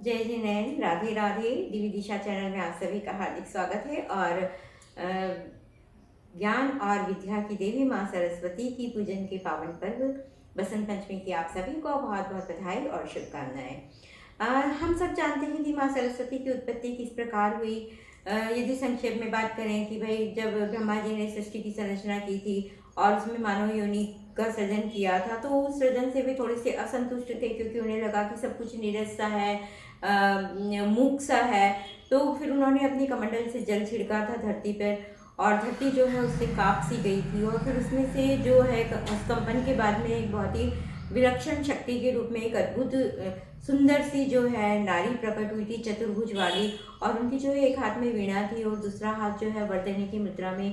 जय जिनेन्द्र, राधे राधे। दिव्य दिशा चैनल में आप सभी का हार्दिक स्वागत है। और ज्ञान और विद्या की देवी माँ सरस्वती की पूजन के पावन पर्व बसंत पंचमी की आप सभी को बहुत बहुत बधाई और शुभकामनाएं। हम सब जानते हैं कि माँ सरस्वती की उत्पत्ति किस प्रकार हुई। यदि संक्षेप में बात करें कि भाई जब ब्रह्मा जी ने सृष्टि की संरचना की थी और उसमें मानव योनि का सृजन किया था, तो उस सृजन से भी थोड़े से असंतुष्ट थे, क्योंकि उन्हें लगा कि सब कुछ नीरस सा है, मूक सा है। तो फिर उन्होंने अपनी कमंडल से जल छिड़का था धरती पर, और धरती जो है उससे कांप सी गई थी। और फिर उसमें से जो है उस कंपन के बाद में एक बहुत ही विलक्षण शक्ति के रूप में एक अद्भुत सुंदर सी जो है नारी प्रकट हुई थी, चतुर्भुज वाली। और उनकी जो है एक हाथ में वीणा थी और दूसरा हाथ जो है वर्तनी की मुद्रा में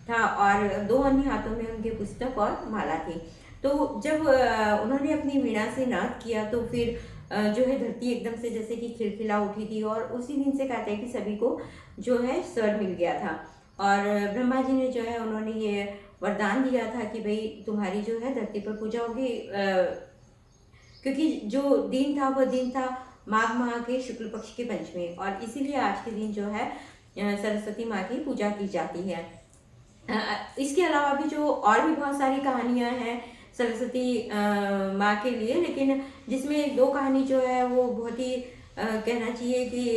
था, और दो अन्य हाथों में उनके पुस्तक और माला थी। तो जब उन्होंने अपनी वीणा से नाद किया, तो फिर जो है धरती एकदम से जैसे कि खिलखिला उठी थी। और उसी दिन से कहते हैं कि सभी को जो है स्वर मिल गया था। और ब्रह्मा जी ने जो है उन्होंने ये वरदान दिया था कि भाई तुम्हारी जो है धरती पर पूजा होगी, क्योंकि जो दिन था वह दिन था माघ माह के शुक्ल पक्ष की पंचमी, और इसीलिए आज के दिन जो है सरस्वती माँ की पूजा की जाती है। इसके अलावा भी जो और भी बहुत सारी कहानियां हैं सरस्वती माँ के लिए, लेकिन जिसमें दो कहानी जो है वो बहुत ही कहना चाहिए कि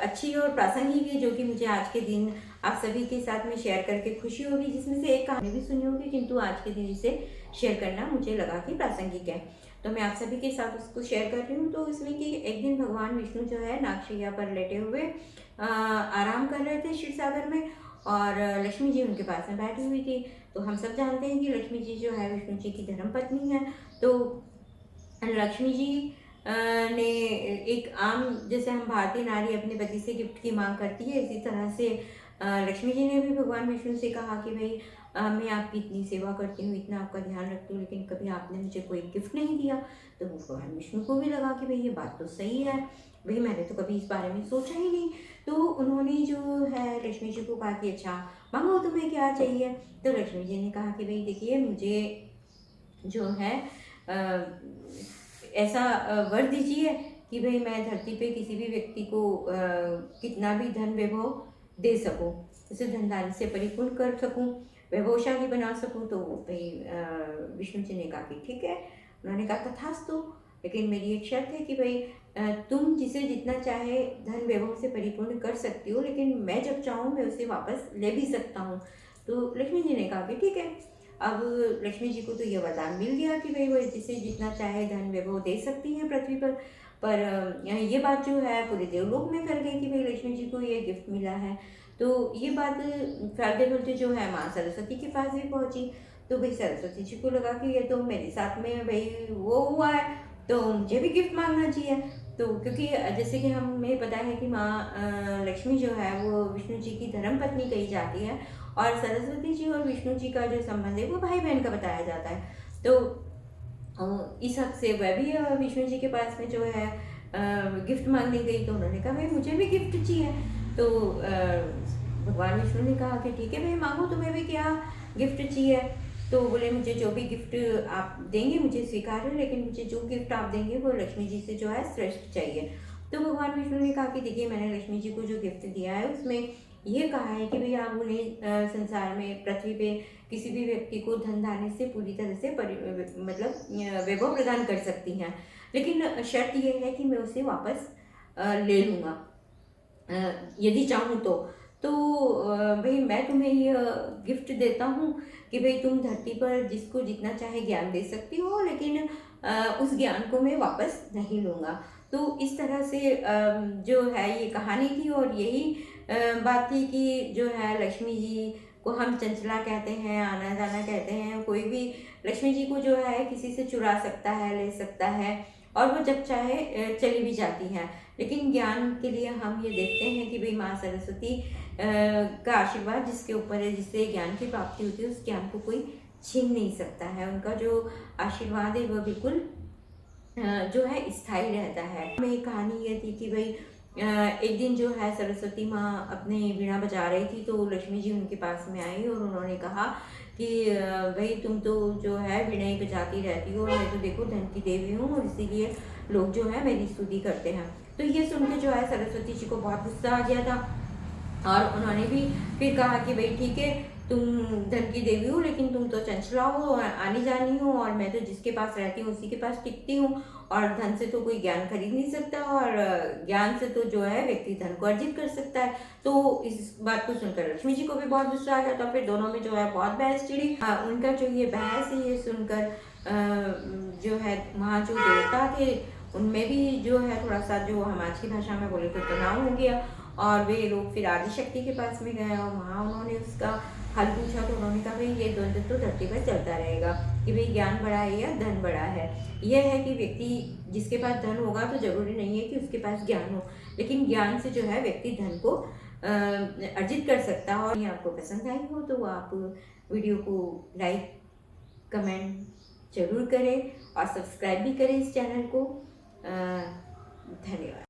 अच्छी और प्रासंगिक है, जो कि मुझे आज के दिन आप सभी के साथ में शेयर करके खुशी होगी। जिसमें से एक कहानी भी सुनी होगी, किंतु आज के दिन इसे शेयर करना मुझे लगा कि प्रासंगिक है, तो मैं आप सभी के साथ उसको शेयर कर रही हूँ। तो इसमें कि एक दिन भगवान विष्णु जो है नागशैया पर लेटे हुए आराम कर रहे थे क्षीर सागर में, और लक्ष्मी जी उनके पास में बैठी हुई थी। तो हम सब जानते हैं कि लक्ष्मी जी जो है विष्णु जी की धर्म पत्नी है। तो लक्ष्मी जी ने एक आम, जैसे हम भारतीय नारी अपने पति से गिफ्ट की मांग करती है, इसी तरह से लक्ष्मी जी ने भी भगवान विष्णु से कहा कि भाई मैं आपकी इतनी सेवा करती हूँ, इतना आपका ध्यान रखती हूँ, लेकिन कभी आपने मुझे कोई गिफ्ट नहीं दिया। तो भगवान विष्णु को भी लगा कि भाई ये बात तो सही है, भाई मैंने तो कभी इस बारे में सोचा ही नहीं। तो उन्होंने जो है लक्ष्मी जी को कहा कि अच्छा मांगो तुम्हें क्या चाहिए। तो लक्ष्मी जी ने कहा कि भाई देखिए मुझे जो है ऐसा वर दीजिए कि भाई मैं धरती पे किसी भी व्यक्ति को कितना भी धन वैभव दे सकूं, उसे धन धान्य से परिपूर्ण कर सकूं, वैभवशाली बना सकूं। तो भाई विष्णु जी ने कहा कि ठीक है। उन्होंने कहा तथास्तु, लेकिन मेरी एक शर्त है कि भाई तुम जिसे जितना चाहे धन वैभव से परिपूर्ण कर सकती हो, लेकिन मैं जब चाहूँ मैं उसे वापस ले भी सकता हूँ। तो लक्ष्मी जी ने कहा कि ठीक है। अब लक्ष्मी जी को तो ये वरदान मिल गया कि भाई वो जिसे जितना चाहे धन वैभव दे सकती है पृथ्वी पर ये बात जो है पूरे देवलोक में फैल गई कि भाई लक्ष्मी जी को ये गिफ्ट मिला है। तो ये बात फैलते फैलते जो है माँ सरस्वती के पास भी पहुंची। तो भाई सरस्वती जी को लगा कि ये तो मेरे साथ में भाई वो हुआ है, तो मुझे भी गिफ्ट मांगना चाहिए। तो क्योंकि जैसे कि हमें पता है कि माँ लक्ष्मी जो है वो विष्णु जी की धर्म पत्नी कही जाती है, और सरस्वती जी और विष्णु जी का जो संबंध है वो भाई बहन का बताया जाता है। तो इस हक से वह भी विष्णु जी के पास में जो है गिफ्ट मांगने गई। तो उन्होंने कहा भाई मुझे भी गिफ्ट चाहिए। तो भगवान विष्णु ने कहा कि ठीक है भाई मांगो, तुम्हें भी क्या गिफ्ट चाहिए। तो बोले मुझे जो भी गिफ्ट आप देंगे मुझे स्वीकार है, लेकिन मुझे जो गिफ्ट आप देंगे वो लक्ष्मी जी से जो है श्रेष्ठ चाहिए। तो भगवान विष्णु ने कहा कि देखिए मैंने लक्ष्मी जी को जो गिफ्ट दिया है उसमें ये कहा है कि भाई आप उन्हें संसार में पृथ्वी पे किसी भी व्यक्ति को धन धान्य से पूरी तरह से मतलब वैभव प्रदान कर सकती हैं, लेकिन शर्त यह है कि मैं उसे वापस ले लूँगा यदि चाहूँ तो भाई मैं तुम्हें ये गिफ्ट देता हूँ कि भाई तुम धरती पर जिसको जितना चाहे ज्ञान दे सकती हो, लेकिन उस ज्ञान को मैं वापस नहीं लूँगा। तो इस तरह से जो है ये कहानी थी, और यही बात थी कि जो है लक्ष्मी जी को हम चंचला कहते हैं, आना जाना कहते हैं। कोई भी लक्ष्मी जी को जो है किसी से चुरा सकता है, ले सकता है, और वो जब चाहे चली भी जाती हैं। लेकिन ज्ञान के लिए हम ये देखते हैं कि भाई माँ सरस्वती का आशीर्वाद जिसके ऊपर है, जिससे ज्ञान की प्राप्ति होती है, उस ज्ञान को कोई छीन नहीं सकता है। उनका जो आशीर्वाद है वह बिल्कुल जो है स्थायी रहता है। में एक कहानी ये थी कि भाई एक दिन जो है सरस्वती माँ अपनी वीणा बजा रही थी, तो लक्ष्मी जी उनके पास में आई और उन्होंने कहा कि भाई तुम तो जो है वीणा ही बजाती रहती हो, मैं तो देखो धन की देवी हूँ और इसीलिए लोग जो है मेरी स्तुति करते हैं। तो ये सुन के जो है सरस्वती जी को बहुत गुस्सा आ गया था और उन्होंने भी फिर कहा कि भाई ठीक है, तुम धन की देवी हो लेकिन तुम तो चंचला हो और आनी जानी हो, और मैं तो जिसके पास रहती हूँ उसी के पास टिकती हूँ, और धन से तो कोई ज्ञान खरीद नहीं सकता, और ज्ञान से तो जो है व्यक्ति धन को अर्जित कर सकता है। तो इस बात को सुनकर लक्ष्मी जी को भी बहुत गुस्सा आ गया था। फिर दोनों में जो है बहुत बहस छिड़ी। उनका जो ये बहस है ये सुनकर जो है वहाँ जो देवता थे उनमें भी जो है थोड़ा सा, जो हम आज की भाषा में बोले तो तनाव हो गया, और वे लोग फिर आदिशक्ति के पास में गए और वहाँ उन्होंने उसका हल पूछा। तो उन्होंने कहा भाई ये द्वंद्व तो धरती पर चलता रहेगा कि भाई ज्ञान बड़ा है या धन बड़ा है। यह है कि व्यक्ति जिसके पास धन होगा तो जरूरी नहीं है कि उसके पास ज्ञान हो, लेकिन ज्ञान से जो है व्यक्ति धन को अर्जित कर सकता है। और ये आपको पसंद आई हो तो आप वीडियो को लाइक कमेंट जरूर करें और सब्सक्राइब भी करें इस चैनल को। धन्यवाद।